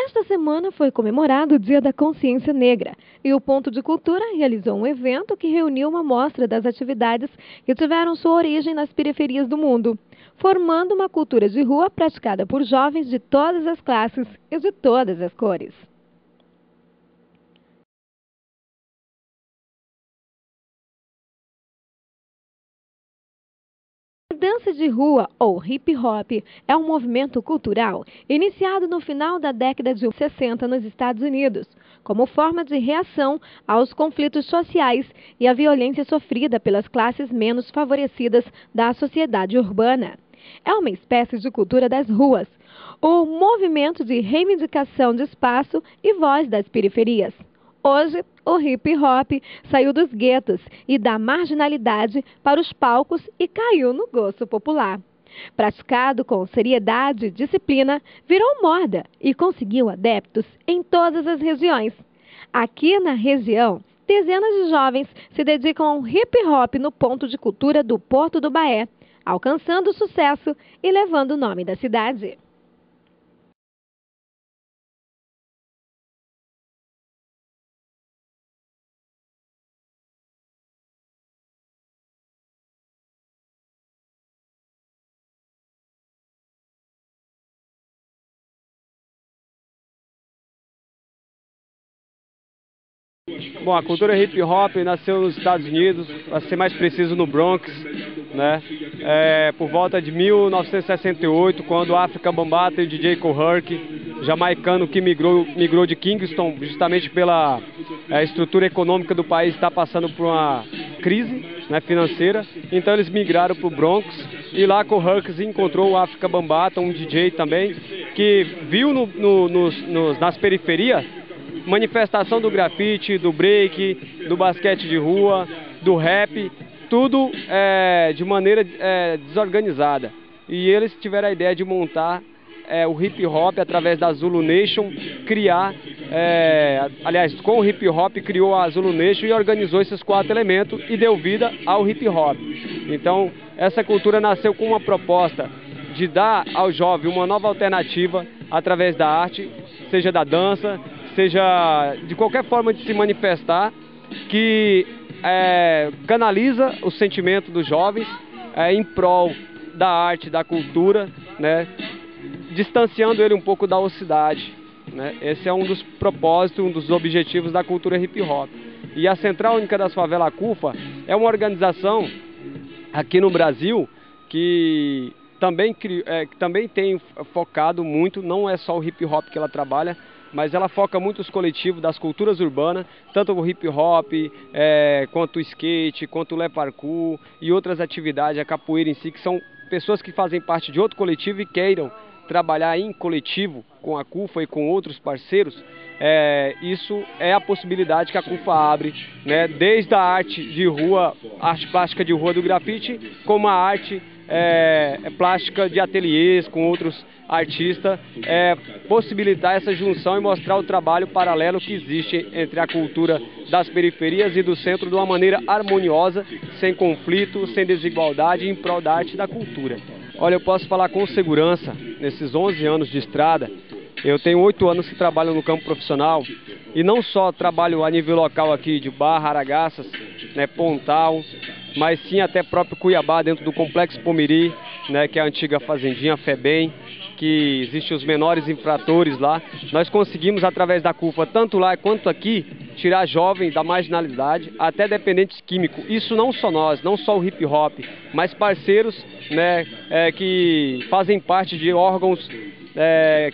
Esta semana foi comemorado o Dia da Consciência Negra e o Ponto de Cultura realizou um evento que reuniu uma mostra das atividades que tiveram sua origem nas periferias do mundo, formando uma cultura de rua praticada por jovens de todas as classes e de todas as cores. A dança de rua, ou hip hop, é um movimento cultural iniciado no final da década de 60 nos Estados Unidos, como forma de reação aos conflitos sociais e à violência sofrida pelas classes menos favorecidas da sociedade urbana. É uma espécie de cultura das ruas, o movimento de reivindicação de espaço e voz das periferias. Hoje, o hip hop saiu dos guetos e da marginalidade para os palcos e caiu no gosto popular. Praticado com seriedade e disciplina, virou moda e conseguiu adeptos em todas as regiões. Aqui na região, dezenas de jovens se dedicam ao hip hop no Ponto de Cultura do Porto do Baé, alcançando sucesso e levando o nome da cidade. Bom, a cultura hip hop nasceu nos Estados Unidos, para ser mais preciso no Bronx, né? Por volta de 1968, quando o Afrika Bambaataa e o DJ Kool Herc, jamaicano que migrou de Kingston, justamente pela estrutura econômica do país estar passando por uma crise, né, financeira, então eles migraram para o Bronx e lá Kool Herc encontrou o Afrika Bambaataa, um DJ também, que viu nas periferias manifestação do grafite, do break, do basquete de rua, do rap, tudo de maneira desorganizada. E eles tiveram a ideia de montar o hip hop através da Zulu Nation, criar, aliás, com o hip hop criou a Zulu Nation e organizou esses 4 elementos e deu vida ao hip hop. Então, essa cultura nasceu com uma proposta de dar ao jovem uma nova alternativa através da arte, seja da dança, seja de qualquer forma de se manifestar, que canaliza o sentimento dos jovens em prol da arte, da cultura, né, distanciando ele um pouco da ociosidade, né. Esse é um dos propósitos, um dos objetivos da cultura hip hop. E a Central Única das Favelas CUFA é uma organização aqui no Brasil que também tem focado muito, não é só o hip hop que ela trabalha, mas ela foca muito os coletivos das culturas urbanas, tanto o hip hop, quanto o skate, quanto o lé parkour e outras atividades, a capoeira em si, que são pessoas que fazem parte de outro coletivo e queiram trabalhar em coletivo com a CUFA e com outros parceiros. Isso é a possibilidade que a CUFA abre, né, desde a arte de rua, arte plástica de rua do grafite, como a arte plástica de ateliês com outros artistas, possibilitar essa junção e mostrar o trabalho paralelo que existe entre a cultura das periferias e do centro de uma maneira harmoniosa, sem conflito, sem desigualdade, em prol da arte e da cultura. Olha, eu posso falar com segurança, nesses 11 anos de estrada, eu tenho 8 anos que trabalho no campo profissional e não só trabalho a nível local aqui de Barra, Aragaças, né, Pontal, mas sim até próprio Cuiabá, dentro do Complexo Pomiri, né, que é a antiga fazendinha FEBEM, que existem os menores infratores lá. Nós conseguimos, através da CUFA, tanto lá quanto aqui, tirar jovens da marginalidade, até dependentes químicos. Isso não só nós, não só o hip hop, mas parceiros, né, que fazem parte de órgãos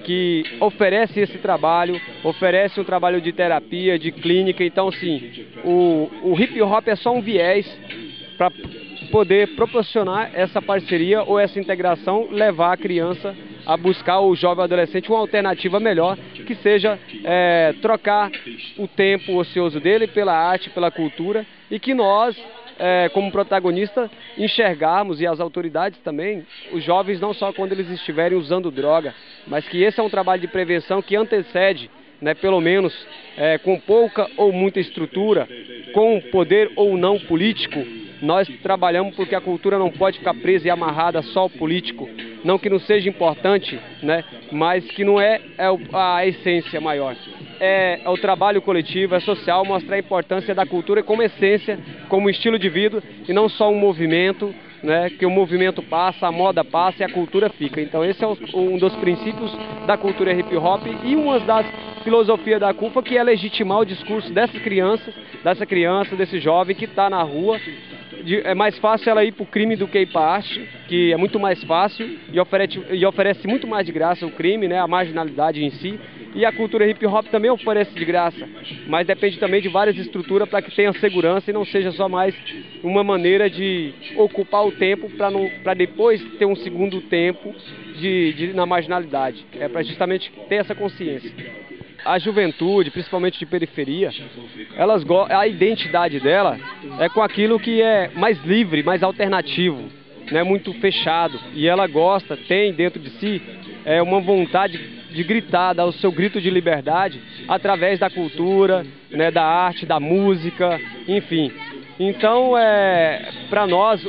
que oferecem esse trabalho, oferecem um trabalho de terapia, de clínica. Então, sim, o hip hop é só um viés para poder proporcionar essa parceria ou essa integração, levar a criança a buscar, o jovem adolescente, uma alternativa melhor, que seja trocar o tempo ocioso dele pela arte, pela cultura, e que nós, como protagonista, enxergarmos, e as autoridades também, os jovens não só quando eles estiverem usando droga, mas que esse é um trabalho de prevenção que antecede, né, pelo menos com pouca ou muita estrutura, com poder ou não político, nós trabalhamos porque a cultura não pode ficar presa e amarrada só ao político. não que não seja importante, né, mas que não é a essência maior. É o trabalho coletivo, é social, mostrar a importância da cultura como essência, como estilo de vida e não só um movimento, né, que o movimento passa, a moda passa e a cultura fica. Então esse é um dos princípios da cultura hip hop e uma das filosofias da CUFA, que é legitimar o discurso dessa criança, desse jovem que está na rua. É mais fácil ela ir para o crime do que ir para a arte, que é muito mais fácil e oferece muito mais de graça o crime, né, a marginalidade em si. E a cultura hip hop também oferece de graça, mas depende também de várias estruturas para que tenha segurança e não seja só mais uma maneira de ocupar o tempo para depois ter um segundo tempo na marginalidade. É para justamente ter essa consciência. A juventude, principalmente de periferia, a identidade dela é com aquilo que é mais livre, mais alternativo, não é muito fechado. E ela tem dentro de si uma vontade de gritar, dar o seu grito de liberdade através da cultura, né, da arte, da música, enfim. Então, para nós,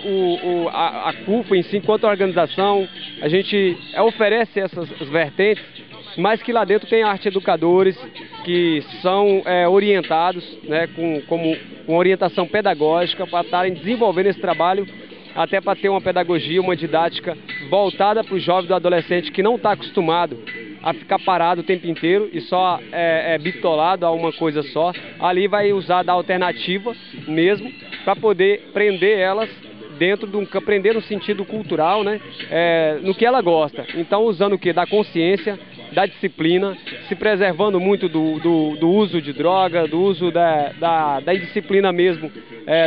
a CUFA em si, enquanto organização, a gente oferece essas vertentes, mas que lá dentro tem arte educadores que são orientados, né, com orientação pedagógica para estarem desenvolvendo esse trabalho, até para ter uma pedagogia, uma didática voltada para o jovem e do adolescente que não está acostumado a ficar parado o tempo inteiro e só bitolado a uma coisa só. Ali vai usar da alternativa mesmo para poder prender elas dentro de aprender no sentido cultural, né, no que ela gosta. Então usando o que? Da consciência, da disciplina, se preservando muito do uso de droga, do uso da indisciplina mesmo,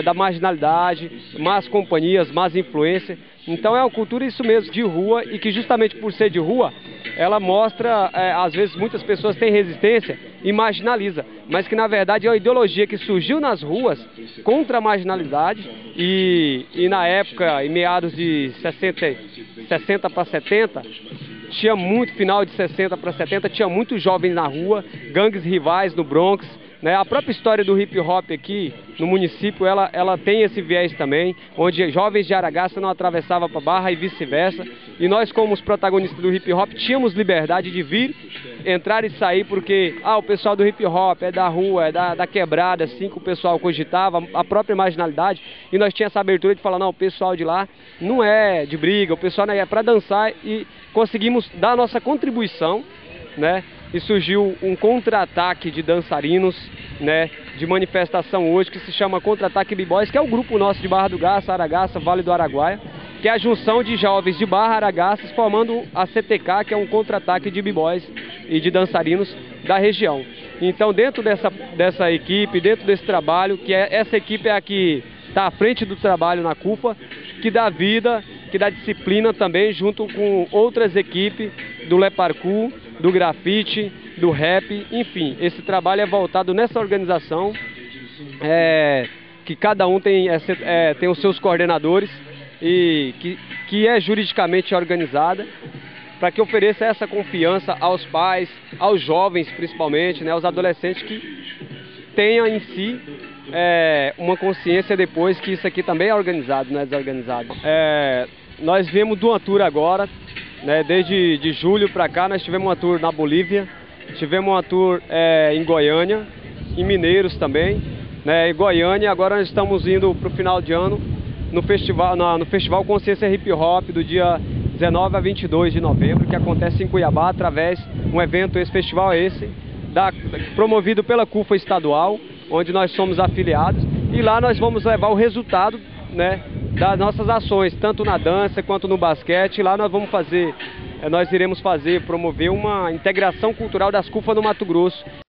da marginalidade, más companhias, más influências. Então é uma cultura isso mesmo, de rua, e que justamente por ser de rua, ela mostra, às vezes muitas pessoas têm resistência e marginaliza, mas que na verdade é uma ideologia que surgiu nas ruas contra a marginalidade e na época, em meados de 60 para 70, tinha muito, final de 60 para 70, tinha muitos jovens na rua, gangues rivais no Bronx, né? A própria história do hip hop aqui no município, ela tem esse viés também, onde jovens de Aragaça não atravessavam para Barra e vice-versa. E nós, como os protagonistas do hip hop, tínhamos liberdade de vir, entrar e sair, porque o pessoal do hip hop é da rua, é da quebrada, assim que o pessoal cogitava, a própria marginalidade. E nós tínhamos essa abertura de falar, não, o pessoal de lá não é de briga, o pessoal não é para dançar, e conseguimos dar a nossa contribuição, né? E surgiu um contra-ataque de dançarinos, né, de manifestação hoje, que se chama Contra-Ataque B-Boys, que é o grupo nosso de Barra do Garça, Aragaça, Vale do Araguaia, que é a junção de jovens de Barra, Aragaças, formando a CTK, que é um contra-ataque de B-Boys e de dançarinos da região. Então, dentro dessa equipe, dentro desse trabalho, essa equipe é a que está à frente do trabalho na CUFA, que dá vida, que dá disciplina também, junto com outras equipes do Le Parkour, do grafite, do rap, enfim. Esse trabalho é voltado nessa organização, que cada um tem os seus coordenadores e que é juridicamente organizada, para que ofereça essa confiança aos pais, aos jovens principalmente, né, aos adolescentes, que tenham em si uma consciência depois que isso aqui também é organizado, não é desorganizado. Nós viemos de uma tour agora, né, desde de julho para cá. Nós tivemos uma tour na Bolívia, tivemos uma tour em Goiânia, em Mineiros também, né, em Goiânia. Agora nós estamos indo para o final de ano no Festival Consciência Hip Hop, do dia 19 a 22 de novembro, que acontece em Cuiabá, através de um evento, esse festival promovido pela CUFA estadual, onde nós somos afiliados, e lá nós vamos levar o resultado, né, das nossas ações, tanto na dança quanto no basquete. E lá nós iremos promover uma integração cultural das CUFA no Mato Grosso.